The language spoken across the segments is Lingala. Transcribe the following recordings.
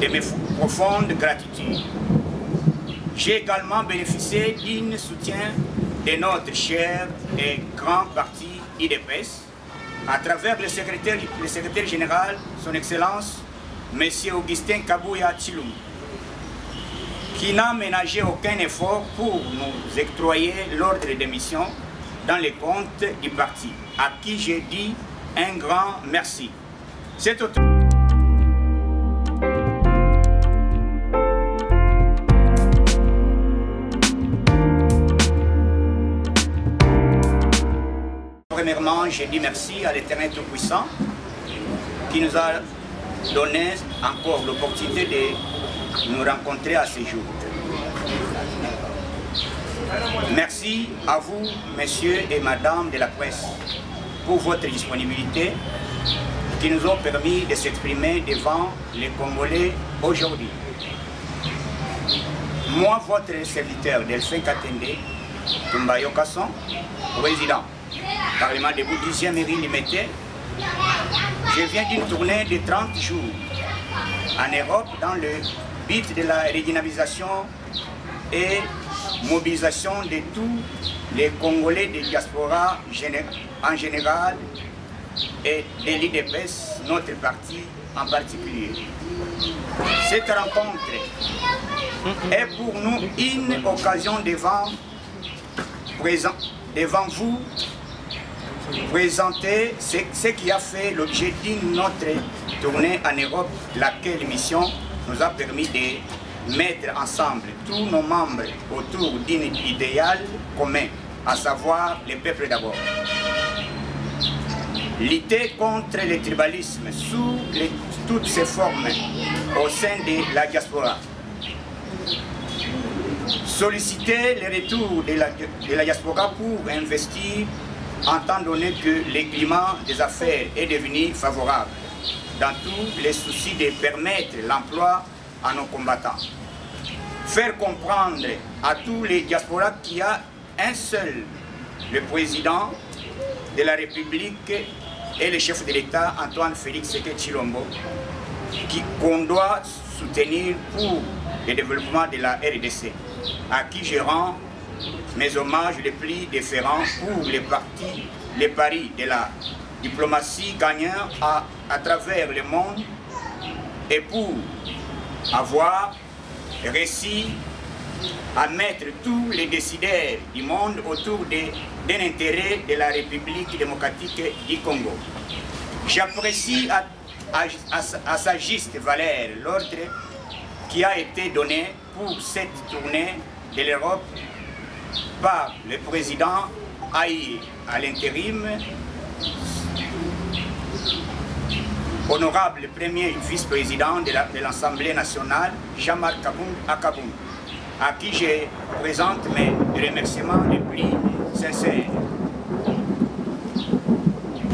de mes profondes gratitudes. J'ai également bénéficié d'un soutien de notre cher et grand parti IDPS à travers le secrétaire général, son Excellence, M. Augustin Kabouya Tshilum, qui n'a ménagé aucun effort pour nous octroyer l'ordre de démission dans les comptes du parti, à qui j'ai dit un grand merci. Premièrement, j'ai dit merci à l'Éternel Tout-Puissant qui nous a donné encore l'opportunité de nous rencontrer à ce jour. Merci à vous, messieurs et madame de la presse, pour votre disponibilité qui nous ont permis de s'exprimer devant les Congolais aujourd'hui. Moi, votre serviteur, Delphin Katende Tumbayo Kasson, président, Parlement debout 10e mairie limitée, je viens d'une tournée de 30 jours en Europe dans le but de la régionalisation et mobilisation de tous les Congolais de diaspora en général et de l'IDPS, notre parti en particulier. Cette rencontre est pour nous une occasion devant vous présenter ce qui a fait l'objet d'une notre tournée en Europe, laquelle mission nous a permis de mettre ensemble tous nos membres autour d'un idéal commun, à savoir le peuple d'abord. Lutter contre le tribalisme sous toutes ses formes au sein de la diaspora. Solliciter le retour de la diaspora pour investir en tant donné que le climat des affaires est devenu favorable dans tous les soucis de permettre l'emploi à nos combattants. Faire comprendre à tous les diasporas qu'il y a un seul, le président de la République et le chef de l'État, Antoine Félix Tshisekedi Tshilombo, qu'on doit soutenir pour le développement de la RDC, à qui je rends mes hommages les plus différents pour les paris de la diplomatie gagnant à travers le monde et pour avoir réussi à mettre tous les décideurs du monde autour d'un intérêt de la République démocratique du Congo. J'apprécie à sa juste valeur l'ordre qui a été donné pour cette tournée de l'Europe par le président Aïe à l'intérim, honorable premier vice-président de l'Assemblée nationale, Jean-Marc Akaboum, à qui je présente mes remerciements les plus sincères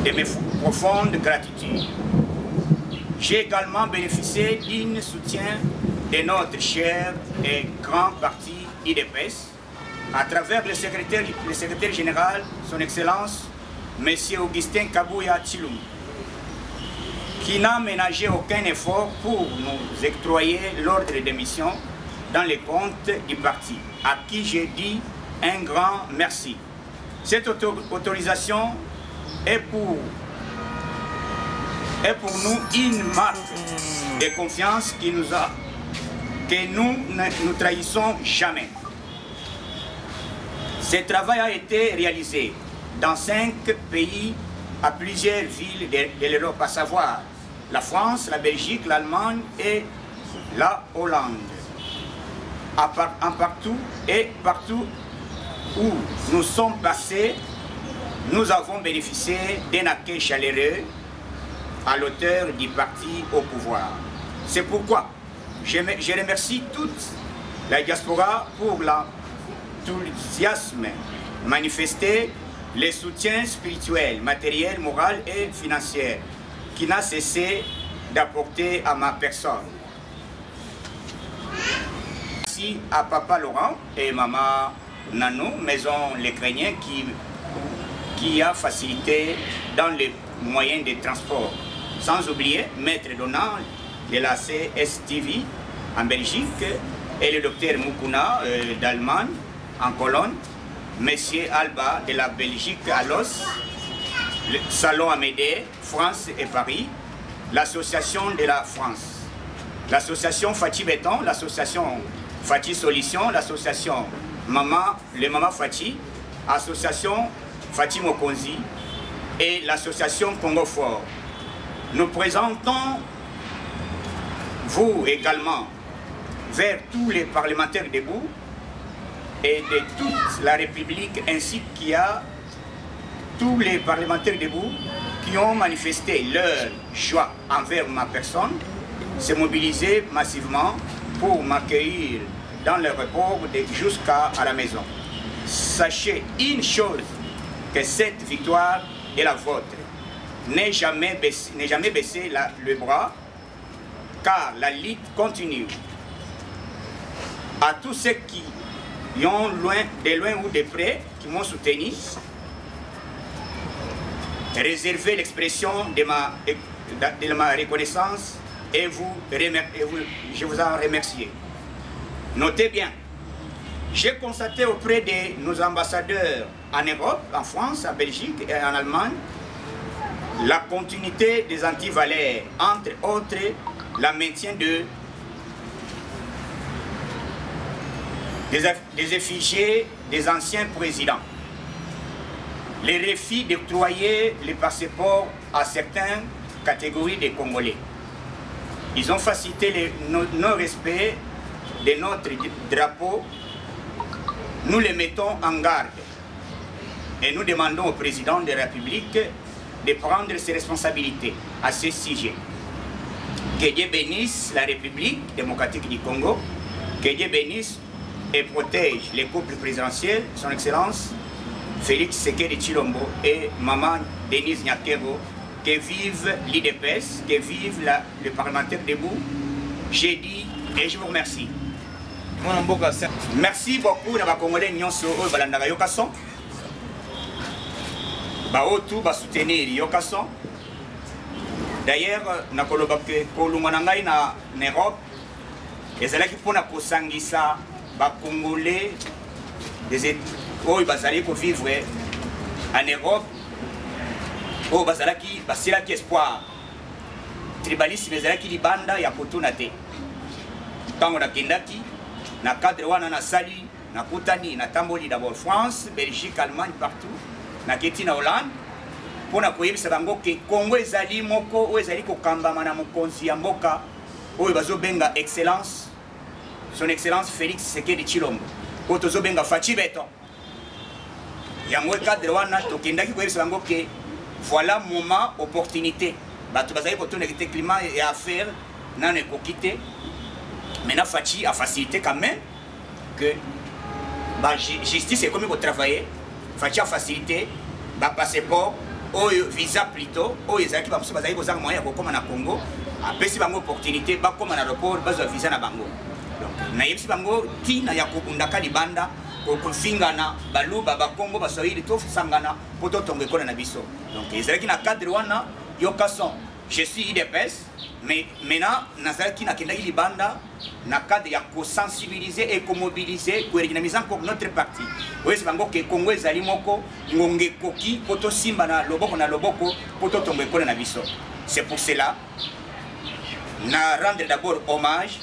de mes profondes gratitudes. J'ai également bénéficié d'un soutien de notre cher et grand parti IDPS à travers le secrétaire général, son Excellence, M. Augustin Kabouya Tshilum, qui n'a ménagé aucun effort pour nous octroyer l'ordre de démission dans les comptes du parti, à qui j'ai dit un grand merci. Cette autorisation est pour nous une marque de confiance que nous ne trahissons jamais. Ce travail a été réalisé dans 5 pays à plusieurs villes de l'Europe, à savoir la France, la Belgique, l'Allemagne et la Hollande. Partout où nous sommes passés, nous avons bénéficié d'un accueil chaleureux à l'auteur du parti au pouvoir. C'est pourquoi je remercie toute la diaspora pour l'enthousiasme manifesté, le soutien spirituel, matériel, moral et financier qui n'a cessé d'apporter à ma personne. Merci à Papa Laurent et Maman Nano, Maison L'Ukrainien, qui a facilité dans les moyens de transport. Sans oublier Maître Donald de la CSTV en Belgique, et le docteur Mukuna d'Allemagne en Cologne, Monsieur Alba de la Belgique à Los, le Salon Amédée, France et Paris, l'association de la France, l'association Fati Béton, l'association Fati Solution, l'association le Mama Fati, l'association Fati Mokonzi et l'association Congo Fort. Nous présentons vous également vers tous les parlementaires debout et de toute la République, ainsi qu'il y a tous les parlementaires debout qui ont manifesté leur joie envers ma personne, se mobiliser massivement pour m'accueillir dans le repos jusqu'à la maison. Sachez une chose, que cette victoire est la vôtre. N'ayez jamais baissé le bras, car la lutte continue. À tous ceux qui ont de loin ou de près, qui m'ont soutenu, réservez l'expression de ma reconnaissance et je vous en remercie. Notez bien, j'ai constaté auprès de nos ambassadeurs en Europe, en France, en Belgique et en Allemagne, la continuité des antivaleurs, entre autres la maintien des effigies des anciens présidents, les refus d'octroyer les passeports à certaines catégories de Congolais. Ils ont facilité le non-respect de notre drapeau. Nous les mettons en garde et nous demandons au président de la République de prendre ses responsabilités à ce sujet. Que Dieu bénisse la République démocratique du Congo, que Dieu bénisse et protège les couples présidentiels, son Excellence Félix Tshisekedi Tshilombo et Maman Denise Nyakero. Que vive l'IDPS, que vive le parlementaire debout. J'ai dit et je vous remercie. Merci beaucoup à les Congolais nyonso oyo balandaka yokason. Baotu ba soutenir yokason. D'ailleurs, nakoloba ke kolunga na ngai na Europe ezalaki pona kosangisa ba Congolais des oyo bazali ko vivre en Europe. Oh, bazalaki basilaki espoir. Tribalisme ezalaki libanda ya kotuna te. Tango nakendaki na cadre wana na sali na kutani na tamboli d'abord France, Belgique, Allemagne partout. Na keti na Hollande pona koyebisa bango ke Congo ezali moko o ezali kokambama na mokonzi ya mboka oyo bazobenga excellence, son excellence Félix Tshisekedi Tshilombo. O tozobenga Fati Béton. Yango cadre wana tokendaki koyebisa bango ke voilà moment opportunité. Bato bazali kotourner le climat et affaires nan ekokité. Maintenant Fati a facilité quand même que la justice est comme il faut travailler. Fati a facilité ba passeport ou visa plutôt ou ezaki ba muso bazali kozanga moyen ko koma na Congo. Apesi bango opportunité ba koma na aéroport bazo visa na bango. Donc na yebisi bango tina ya kokundaka libanda kofingana baluba ba Congo ba soyili to sangana poto tongo ekona na biso. Donc ezalaki na cadre wana yokason. Je suis IDPS, mais maintenant nazalaki na kendaki libanda na cadre ya ko sensibiliser et ko mobiliser ko redynamiser encore notre parti. Oui, c'est bango ke Congo ezali moko ngonge koki poto simba na loboko poto tongo ekona na biso. C'est pour cela na rendre d'abord hommage,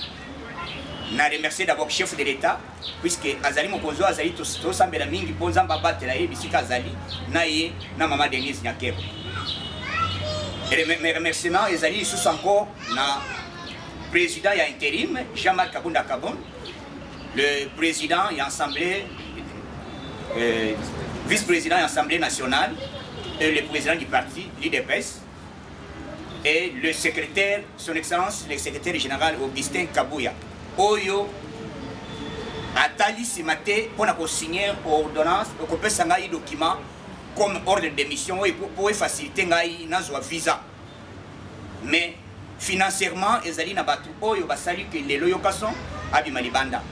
na remercier d'abord chef de l'État, puisque azali mokonzo azali to sambela mingi ponza mbabatela ye bisika azali na ye na Maman Denise Nyakero. Et mes remerciements ezali sous encore na président et intérim Jean-Marc Kabunda Kabon, le président et assemblée vice-président et assemblée nationale et le président du parti l'IDPS et le secrétaire, son excellence le secrétaire général Augustin Kabouya. Oyo atali ce matin pour signer ordonnance pour que ngai document comme ordre de mission pour faciliter ngai nazwa visa. Mais financièrement ezali na batu oyo basali que lelo yokason abima libanda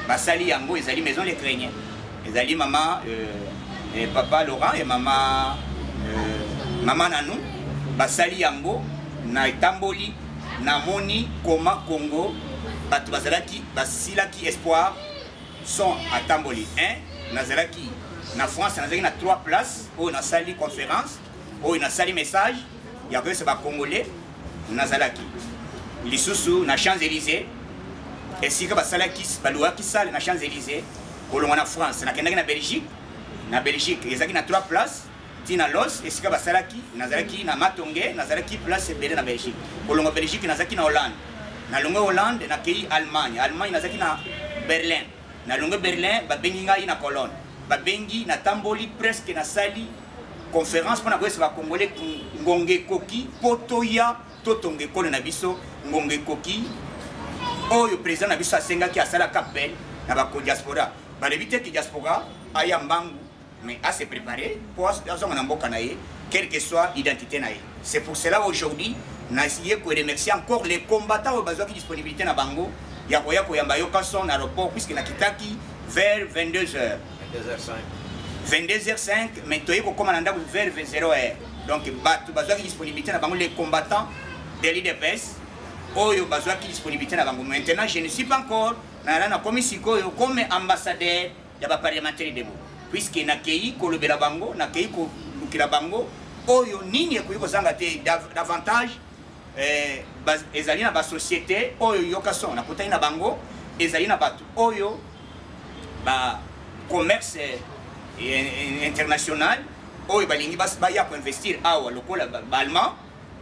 basali yango ezali maison les Créniens ezali maman papa Laurent et maman maman Nanou basali yango na etamboli namoni comment Congo bato bazalaki basilaki espoir sont à Tamboli. Nazalaki na France nazalaki na 3 places où na sali conférence où na sali message il y avait ce congolais nazalaki lisusu na Champs-Élysées et si ka basalaki baluaki sale na Champs-Élysées kolonga na France na kendaki na Belgique ezaki na 3 places tina los et si ka basalaki nazalaki na Matonge nazalaki place belé na Belgique kolonga Belgique nazalaki na Hollande na longo Hollande na pays Allemagne nazalaki na Berlin na longo Berlin babengi ngai na Cologne babengi na tamboli presque na sali conférence pour na kwesa ba congolais ngonge koki potoya totonge kone na biso ngonge koki oyo président na biso asengaki asala kapel na ba diaspora ba debité ki diaspora aya mbangu mais à se préparer pour azonga na mboka na ye quelle que soit identité na ye. C'est pour cela aujourd'hui na essayé de remercier encore les combattants au besoin qui disponibilité na bango ya koya koyamba yo kason aéroport puisque na kitaki vers 22h 22h05 mais toyé ko komanda vers 0h donc batu besoin qui disponibilité na bango les combattants de l'IDPS oyo besoin qui disponibilité na bango. Maintenant je ne suis pas encore na commission comme ambassadeur ya ba parlementaire de puisque na kei ko lobela bango na kei ko lukila bango oyo nini ko kozanga te davantage ezali na ba société oyo yokason na kotai na bango ezali na batu oyo ba commerce international oyo balingi baya ko investir awa lokola ba allemand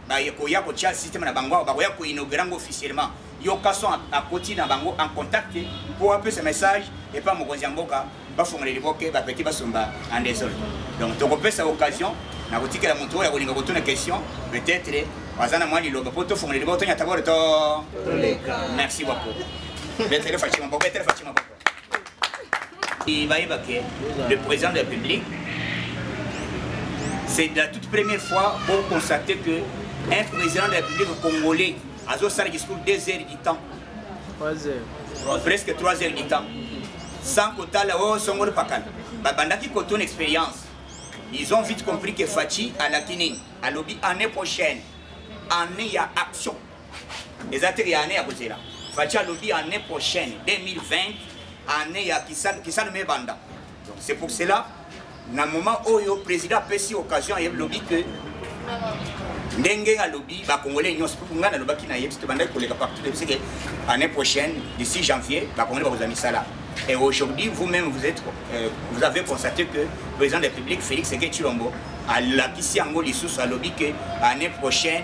baya ko ya ko tia système na bango ba ya ko inaugurer officiellement yokason à côté na bango en contact pour appeler ce message et pas mokonzi mboka ba fongole liboke ba petit basomba en désordre. Donc to kopesa cette occasion na kotikela moto ya kolinga kotuna question peut-être wazana mwali loba poto fongole liboke nya tabore to merci beaucoup. Betere Fatima Boko. Il va évacuer le président de la République. C'est la toute première fois pour constater que un président de la République congolais a fait un discours 2 heures du temps. 3 heures. Presque 3 heures du temps. Sans quota là haut son gros pakal. Bandaki koto une expérience. Ils ont vite compris que Fachi à la Kini, à lobby année prochaine, année il y a action. Les ateliers année à côté là. Fachi à lobby année prochaine, 2020, année il y a qui s'en met banda. Donc c'est pour cela, dans le moment où le président a pris occasion à lobby que Ndenge à lobby, les Congolais n'ont pas de lobby qui n'a pas de l'année prochaine, d'ici janvier, les Congolais vont vous amener ça là. Et aujourd'hui, vous-même, vous avez constaté que le président de la République, Félix Tshisekedi Tshilombo, a l'acquis en Goli sous lobby que l'année prochaine,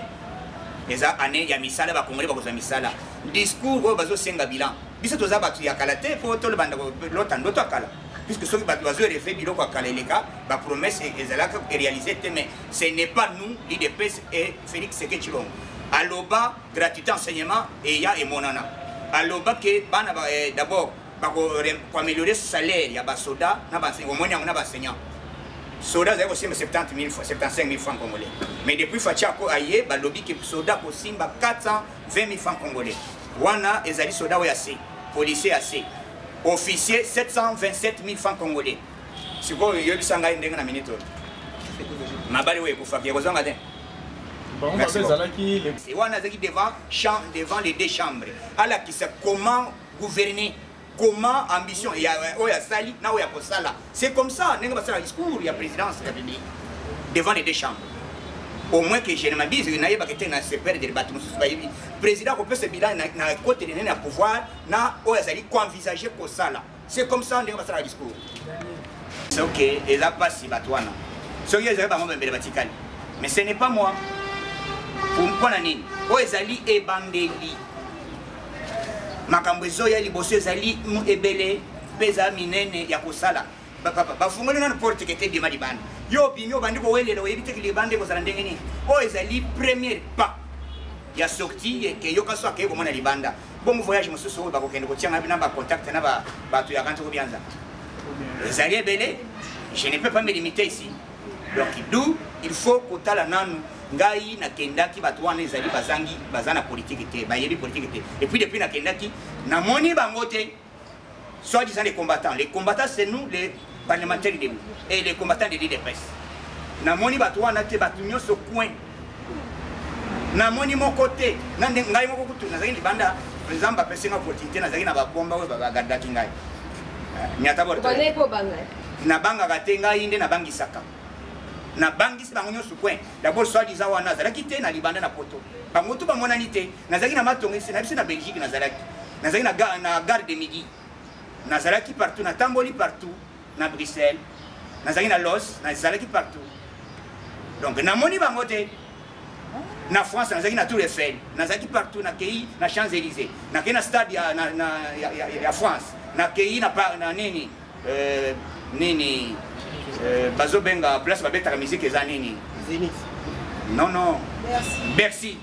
les années, il y a mis ça là, les Congolais vont vous amener ça là. Discours, vous avez un bilan. Puis c'est tout ça, il y a Kalate, pour tout le monde, l'autre en d'autres cas. Puisque ceux qui ont fait bilan pour Kaleleka, la promesse est réalisée, mais ce n'est pas nous, l'IDPS et Félix Tshisekedi Tshilombo. Aloba, gratuité enseignement, et il y a Monana. Aloba, que d'abord, pour améliorer le salaire, il y a des soldats, au moins il y a des enseignants. Soldats, c'est aussi 75 000 francs congolais. Mais depuis Fachako Aye, le lobby qui soldats aussi 420 000 francs congolais. Wana, ils ont dit soldats assez, policiers assez, officiers 727 000 francs congolais. C'est quoi, il y a eu 100 000 francs minute. Ma balle, oui, pour faire des raisons. Merci beaucoup. Devant les 2 chambres. Alors, comment gouverner? Comment ambition il y a sali na il y a sala. C'est comme ça n'est pas le discours il y a présidence de la République devant les 2 chambres. Au moins que je ne m'abuse il n'a pas été dans ce père de bâtiment président peut se bilan na côté de na pouvoir na oya sali ko envisager ko sala. C'est comme ça n'est pas le discours. C'est OK et là pas si batwana. Ce qui est pas moi mbele batikali. Mais ce n'est pas moi. Pour mpona nini? Oya sali e bandeli. Makambezo ya liboso ezali ebele peza minene ya kosala bafungoli na porte kete bima libanda yo binyo bandiko welelo yebite ki libanda ko sala ndenge ni o ezali premier pas ya sortie ke yo kaso ke komona libanda bon voyage mususu ba ko kende ko tianga bina ba contact na ba batu ya kanto ko bianza ezali ebele je ne peux pas me limiter ici donc d'où il faut kotala nanu ngai na kendaki batu wana ezali bazana politique te bayebi politique te et puis depuis na kendaki na moni bangote soit disant les combattants c'est nous les parlementaires de et les combattants de l'IDPS na moni batu wana te batu nyoso coin na moni mon côté na ngai moko kutu na zaki libanda par exemple apesi nga opportunité na zaki na bakomba we bagadaki ngai nyata borto bane po banga na banga kate ngai nde na bangi saka na bangi si bango nyosu point d'abord soit disant wana zalaki te na libanda na poto bango to bamonani te na zaki na matongi na biso na Belgique na zaki na gare de midi na zalaki partout na tamboli partout na Bruxelles na zaki na Los na zalaki partout donc na moni bango te na France na zaki na Tour Eiffel na zaki partout na kei na Champs-Élysées na kei na stade ya France na kei na nini nini bazo benga place babeta la musique eza nini Zénith non Bercy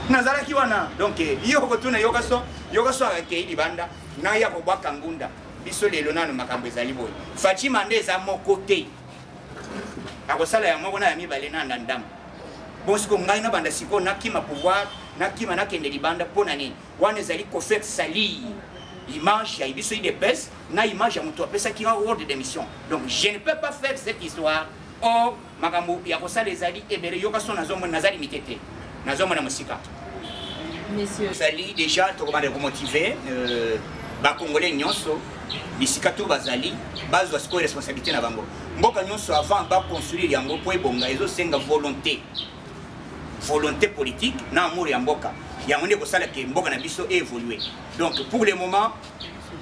nazalaki wana donc yo kotuna yokaso akei libanda na ya kobwaka ngunda biso lelo nano makambo ezali boye Fatima nde eza moko te akosala ya moko na ya mibale na ndandam bosiko ngai na banda siko nakima pouvoir nakima nakende libanda mpona nini wana ezali kofaire sali image ya biso idps na image ya moto apesaki ordre d'émission donc je ne peux pas faire cette histoire or makambo ya kosala ezali ebele yokaso nazomona nazali mitete nazomona mosika messieurs sali déjà tokobanda komotive bakongolais nyonso bisika to bazali bazwa sikoyo responsabilité na bango mboka nyonso avant baconstruire yango po ebonga ezosenga volonté politique na amour ya mboka yango nde kosala ke mboka na biso évoluer donc pour le moment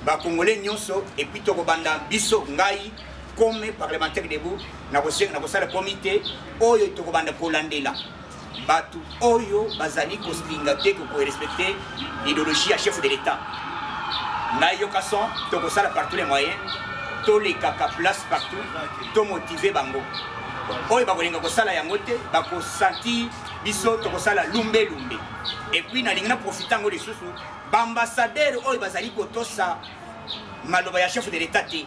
bakongolais nyonso et puis tokobanda biso ngai comme parlementaire debout na kosala comité oyo tokobanda kolandela batu oyo bazali kolinga te ko respecter l'idéologie à chef de l'état ngai yokason tokosala par tous les moyens to les kaka place partout to motiver bango oyo bakolinga kosala yango te bakosanti biso tokosala lumbe et puis na lingana profitango de susu bambassadeur oyo bazali kotosa maloba ya chef de l'état te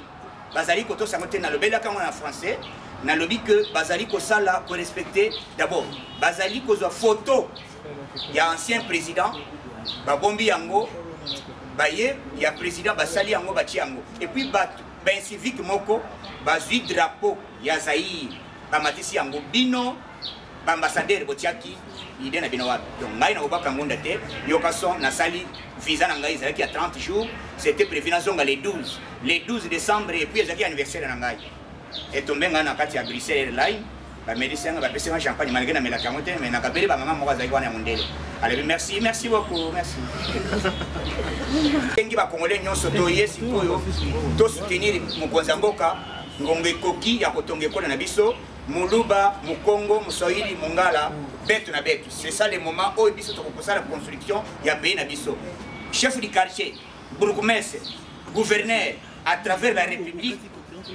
bazali kotosa ngote na lobelaka ngona en français na lobi que bazali kosala ko respecter d'abord bazali kozwa photo ya ancien président babombi yango baye ya président basali yango bati yango et puis batu ben civique moko bazui drapeau ya Zaïre bamatisi yango bino ambassadeur botiaki idée na bino wapi donc ngai na obaka ngonda te yokason na sali visa na ngai ezalaki ya 30 jours c'était prévu na zonga le 12 décembre et puis ezalaki anniversaire na ngai et tombé ngai na kati ya Bruxelles Airlines ba médecin ba pesa champagne malgré na melaka mote mais na kabeli ba mama moko azali wana ya mondele allez merci beaucoup merci engi ba congolais nyonso to yesi koyo to soutenir mokonza mboka ngonge koki ya kotonga ekolo na biso Muluba, Mukongo, Moussoïli, Mongala, bête na bête. C'est ça le moment où il y a la construction, il y a pays na biso. Chef du quartier, bourgmestre, gouverneur, à travers la République,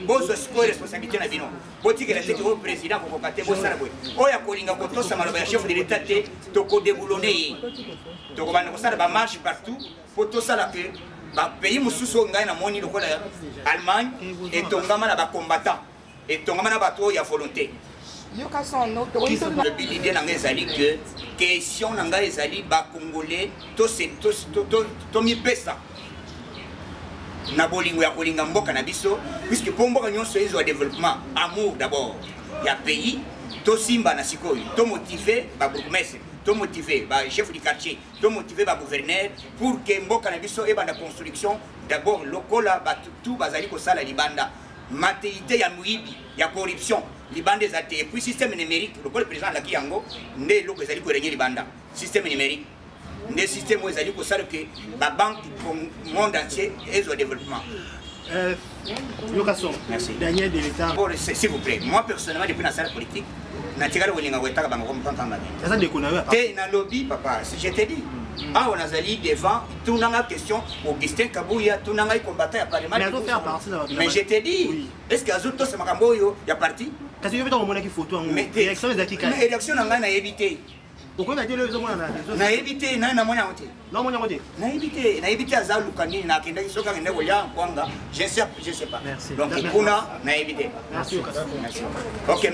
bozo siko responsabilité na bino. Boti que la tête au président ko kokate bo sala boy. Oya kolinga ko tosa maloba ya chef de l'état te to ko déboulonner. To ko bana ko sala ba marche partout pour to sala que ba pays mususu ngai na moni lokola Allemagne et tongama na ba combattant. Et ton gamin a bateau, il y a volonté. Le billet n'a ezali que question n'a ezali ba congolais to mi pesa na bolingo ya kolinga mboka na biso puisque pour mboka nyonso ezo développement amour d'abord ya pays to simba na sikoyo to motiver ba bourgmestre to motiver ba chef du quartier to motiver ba gouverneur pour que mboka na biso e banda construction d'abord lokola ba tout bazali ko sala libanda matérialité ya muibi ya corruption libanda ezate et puis système numérique le président la kiyango nde loko ezali ko régner libanda système numérique nde système où ezali ko sala que ba banque monde entier et au développement Yokason merci Daniel de l'État s'il vous plaît moi personnellement depuis la salle politique na tigala wolinga wetaka bango kompanga bien ça déconne te na lobby papa si je te dis ah on a zali devant tout n'a question Augustin Kabuya tout n'a combattant à parlement mais je te dis est-ce que azoto c'est makambo yo ya parti kasi yo beto mona ki photo en élection ezaki mais élection na éviter pourquoi na télé zo mona na éviter na mona wote non mona wote na éviter azalu kanini na kenda kisoka ngende koya kwanga je sais pas merci donc kuna na éviter merci OK